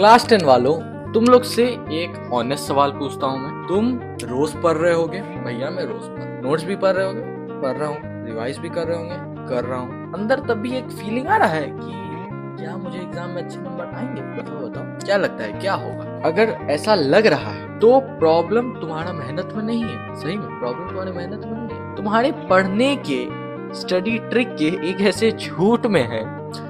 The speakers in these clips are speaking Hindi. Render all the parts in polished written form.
क्लास 10 वालों, तुम लोग से एक ऑनेस्ट सवाल पूछता हूँ मैं। तुम रोज पढ़ रहे होगे? भैया मैं रोज नोट्स भी पढ़ रहे होगे? पढ़ रहा हूँ। रिवाइज भी कर रहे होंगे? कर रहा हूँ। अंदर तब भी एक फीलिंग आ रहा है कि क्या मुझे एग्जाम में अच्छे नंबर आएंगे? बताओ क्या लगता है, क्या होगा? अगर ऐसा लग रहा है तो प्रॉब्लम तुम्हारा मेहनत में नहीं है। सही में प्रॉब्लम तुम्हारी मेहनत में नहीं है, तुम्हारे पढ़ने के स्टडी ट्रिक के एक ऐसे झूठ में है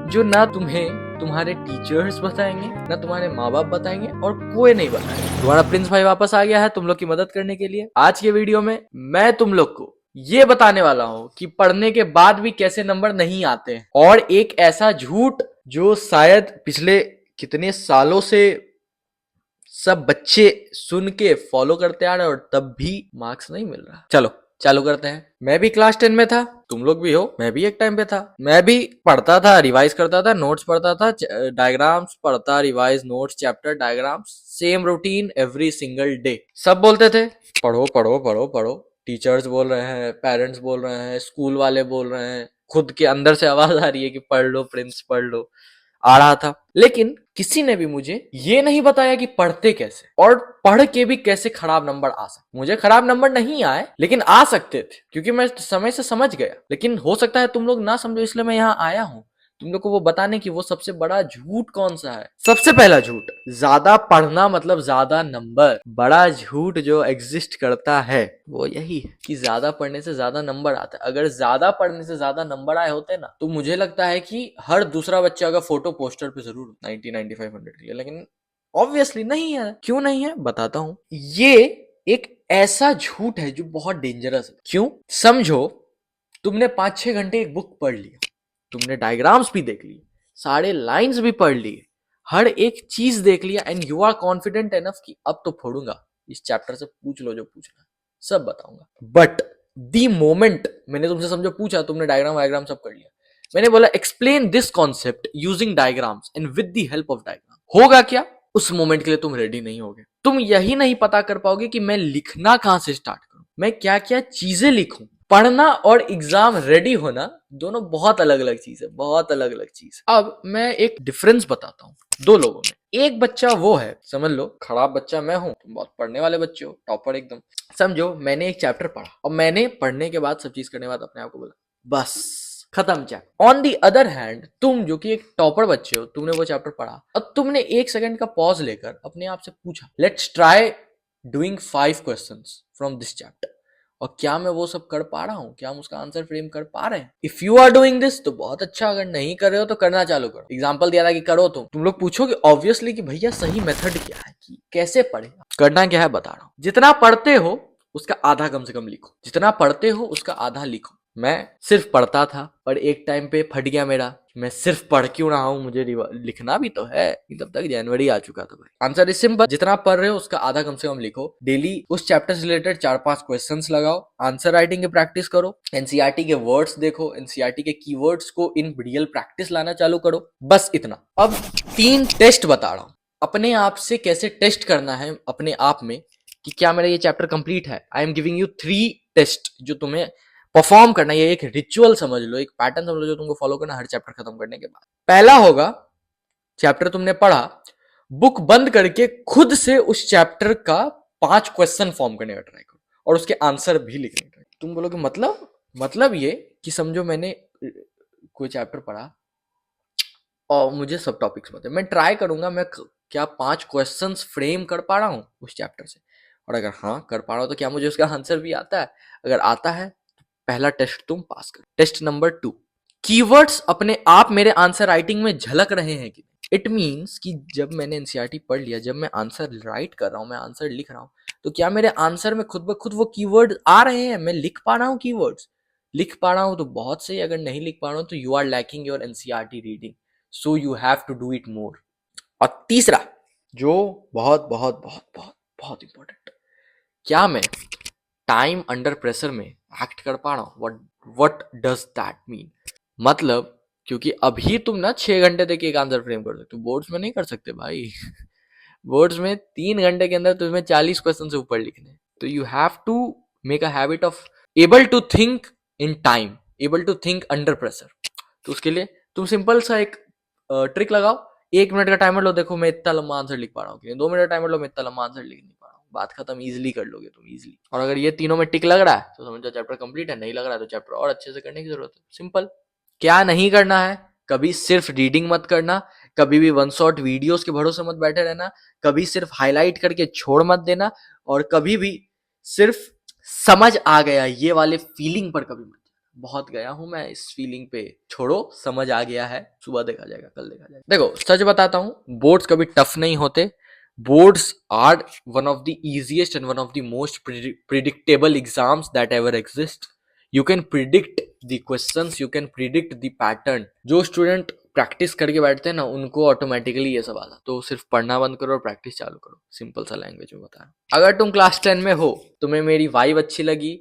जो ना तुम्हें तुम्हारे टीचर्स बताएंगे, ना तुम्हारे माँ बाप बताएंगे, और कोई नहीं बताएगा। तुम्हारा प्रिंस भाई वापस आ गया है तुम लोग की मदद करने के लिए। आज के वीडियो में मैं तुम लोग को ये बताने वाला हूँ कि पढ़ने के बाद भी कैसे नंबर नहीं आते हैं, और एक ऐसा झूठ जो शायद पिछले कितने सालों से सब बच्चे सुन के फॉलो करते आ रहे हैं और तब भी मार्क्स नहीं मिल रहा। चलो चालू करते हैं। मैं भी क्लास 10 में था, तुम लोग भी हो, मैं भी एक टाइम पे था। मैं भी पढ़ता था, रिवाइज करता था, नोट्स पढ़ता था, डायग्राम्स पढ़ता, revise, notes, chapter, diagrams, same routine every single day. सब बोलते थे पढ़ो पढ़ो पढ़ो पढ़ो। टीचर्स बोल रहे हैं, पेरेंट्स बोल रहे हैं, स्कूल वाले बोल रहे हैं, खुद के अंदर से आवाज आ रही है कि पढ़ लो प्रिंस पढ़ लो, आ रहा था। लेकिन किसी ने भी मुझे ये नहीं बताया कि पढ़ते कैसे, और पढ़ के भी कैसे खराब नंबर आ सकते। मुझे खराब नंबर नहीं आए, लेकिन आ सकते थे क्योंकि मैं समय से समझ गया। लेकिन हो सकता है तुम लोग ना समझो, इसलिए मैं यहाँ आया हूँ तुम लोग को वो बताने की वो सबसे बड़ा झूठ कौन सा है। सबसे पहला झूठ, ज्यादा पढ़ना मतलब ज्यादा नंबर। बड़ा झूठ जो एग्जिस्ट करता है वो यही है कि ज्यादा पढ़ने से ज्यादा नंबर आता है। अगर ज्यादा पढ़ने से ज्यादा नंबर आए होते ना तो मुझे लगता है कि हर दूसरा बच्चा का फोटो पोस्टर पे जरूर 90, 95, 100 के लिए। लेकिन ऑब्वियसली नहीं है। क्यों नहीं है बताता हूं। ये एक ऐसा झूठ है जो बहुत डेंजरस है। क्यों? समझो तुमने 5-6 घंटे एक बुक पढ़ लिया, तुमने डायग्राम्स भी देख लिए, सारे लाइंस भी पढ़ लिए, हर एक चीज देख लिया, and you are confident enough कि अब तो फोड़ूंगा, इस चैप्टर से पूछ लो जो पूछना है, सब बताऊंगा। बट दी मोमेंट मैंने तुमसे समझो पूछा, तुमने डायग्राम वायग्राम सब कर लिया, मैंने बोला explain this concept using diagrams and with the help of diagram, होगा क्या? उस मोमेंट के लिए तुम रेडी नहीं होगे। तुम यही नहीं पता कर पाओगे कि मैं लिखना कहां से स्टार्ट करूं, मैं क्या क्या चीजें लिखूं। पढ़ना और एग्जाम रेडी होना दोनों बहुत अलग अलग चीज है, बहुत अलग अलग चीज। अब मैं एक डिफरेंस बताता हूँ दो लोगों में। एक बच्चा वो है, समझ लो खराब बच्चा मैं हूं, तुम बहुत पढ़ने वाले बच्चे हो, टॉपर एकदम। समझो मैंने एक चैप्टर पढ़ा और मैंने पढ़ने के बाद सब चीज करने के बाद अपने आप को बोला बस खत्म chapter. On the other hand तुम जो कि एक टॉपर बच्चे हो, तुमने वो चैप्टर पढ़ा और तुमने 1 सेकंड का पॉज लेकर अपने आप से पूछा let's try doing 5 questions from this chapter, और क्या मैं वो सब कर पा रहा हूँ, क्या हम उसका आंसर फ्रेम कर पा रहे हैं? If you are doing this तो बहुत अच्छा, अगर नहीं कर रहे हो तो करना चालू करो। एग्जांपल दिया था कि करो, तुम लोग पूछोगे ऑब्वियसली कि भैया सही मेथड क्या है, कि कैसे पढ़ेगा। करना क्या है बता रहा हूँ। जितना पढ़ते हो उसका आधा कम से कम लिखो, जितना पढ़ते हो उसका आधा लिखो। मैं सिर्फ पढ़ता था और एक टाइम पे फट गया मेरा, मैं सिर्फ पढ़ क्यों रहा हूं, मुझे लिखना भी तो है। तब तक जनवरी आ चुका था भाई। आंसर इज सिंपल, जितना पढ़ रहे हो उसका आधा कम से कम लिखो। डेली उस चैप्टर से रिलेटेड 4-5 क्वेश्चंस लगाओ, आंसर राइटिंग की प्रैक्टिस करो, एनसीईआरटी के वर्ड्स देखो, एनसीईआरटी के कीवर्ड्स को इन रियल प्रैक्टिस लाना चालू करो। बस इतना। अब 3 टेस्ट बता रहा हूं अपने आप से कैसे टेस्ट करना है अपने आप में कि क्या मेरा ये चैप्टर कंप्लीट है। I am giving you 3 test जो तुम्हें परफॉर्म करना है। ये एक रिचुअल समझ लो, एक पैटर्न समझ लो जो तुमको फॉलो करना हर चैप्टर खत्म करने के बाद। पहला होगा, चैप्टर तुमने पढ़ा, बुक बंद करके खुद से उस चैप्टर का 5 क्वेश्चन फॉर्म करने का ट्राई करो और उसके आंसर भी लिखने का। तुम बोलोगे मतलब ये कि समझो मैंने कोई चैप्टर पढ़ा और मुझे सब टॉपिक्स पता है, मैं ट्राई करूंगा मैं क्या 5 क्वेश्चंस फ्रेम कर पा रहा हूं उस चैप्टर से, और अगर हाँ कर पा रहा हूं तो क्या मुझे उसका आंसर भी आता है। अगर आता है पहला टेस्ट तुम पास कर। टेस्ट नंबर 2, कीवर्ड्स अपने आप मेरे आंसर राइटिंग में झलक रहे हैं कि इट मीन्स कि जब मैंने एनसीईआरटी पढ़ लिया, जब मैं आंसर राइट कर रहा हूं, मैं आंसर लिख रहा हूं, तो क्या मेरे आंसर में खुद ब खुद वो कीवर्ड आ रहे हैं, मैं लिख पा रहा हूं कीवर्ड्स। लिख पा रहा हूं तो बहुत सही, अगर नहीं लिख पा रहा हूं तो you are lacking your NCERT reading, so you have to do it more. और तीसरा जो बहुत बहुत बहुत बहुत बहुत इंपॉर्टेंट, क्या मैं टाइम अंडर प्रेशर में एक्ट कर पा रहा हूं? What does that mean? मतलब क्योंकि अभी तुम ना 6 घंटे तक एक आंसर फ्रेम कर सकते हो, बोर्ड्स में नहीं कर सकते भाई। बोर्ड्स में 3 घंटे के अंदर तुम्हें 40 क्वेश्चन से ऊपर लिखने, तो you have to make a habit of able to think in time, able to think under pressure. तो उसके लिए तुम सिंपल सा एक ट्रिक लगाओ 1 मिनट का टाइमर लो, देखो मैं इतना लंबा आंसर लिख पा रहा हूँ, 2 मिनट का टाइमर लो, मैं इतना लंबा आंसर लिख नहीं पा रहा हूँ। बात खत्म, इजीली कर लोगे तुम, इजीली। और अगर ये तीनों में टिक लग रहा है तो समझो चैप्टर कंप्लीट है, नहीं लग रहा है तो चैप्टर और अच्छे से करने की जरूरत है। सिंपल। क्या नहीं करना है, कभी सिर्फ रीडिंग मत करना, कभी भी वन शॉट वीडियोस के भरोसे मत बैठे रहना, कभी सिर्फ हाईलाइट करके छोड़ मत देना, और कभी भी सिर्फ समझ आ गया ये वाले फीलिंग पर कभी मत। बहुत गया हूं मैं इस फीलिंग पे, छोड़ो, समझ आ गया है, सुबह देखा जाएगा, कल देखा जाएगा। देखो सच बताता हूं, बोर्ड्स कभी टफ नहीं होते। Boards are one of the easiest and one of the most predictable exams that ever exist. You can predict the questions, you can predict the pattern. जो स्टूडेंट प्रैक्टिस करके बैठते हैं ना, उनको ऑटोमेटिकली ये सब आता। तो सिर्फ पढ़ना बंद करो और प्रैक्टिस चालू करो, सिंपल सा लैंग्वेज में बता रहा हूं। अगर तुम क्लास 10 में हो, तुम्हें मेरी वाइब अच्छी लगी,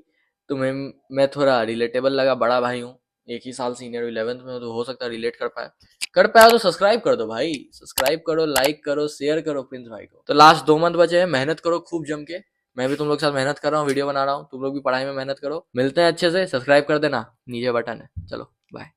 तुम्हें मैं थोड़ा रिलेटेबल लगा, बड़ा भाई हूँ, एक ही साल सीनियर 11th में, तो हो सकता है रिलेट कर पाया तो सब्सक्राइब कर दो भाई, सब्सक्राइब करो, लाइक करो, शेयर करो प्रिंस भाई को। तो लास्ट 2 मंथ बचे हैं, मेहनत करो खूब जम के। मैं भी तुम लोग के साथ मेहनत कर रहा हूँ, वीडियो बना रहा हूँ, तुम लोग भी पढ़ाई में मेहनत करो। मिलते हैं अच्छे से, सब्सक्राइब कर देना, नीचे बटन है। चलो बाय।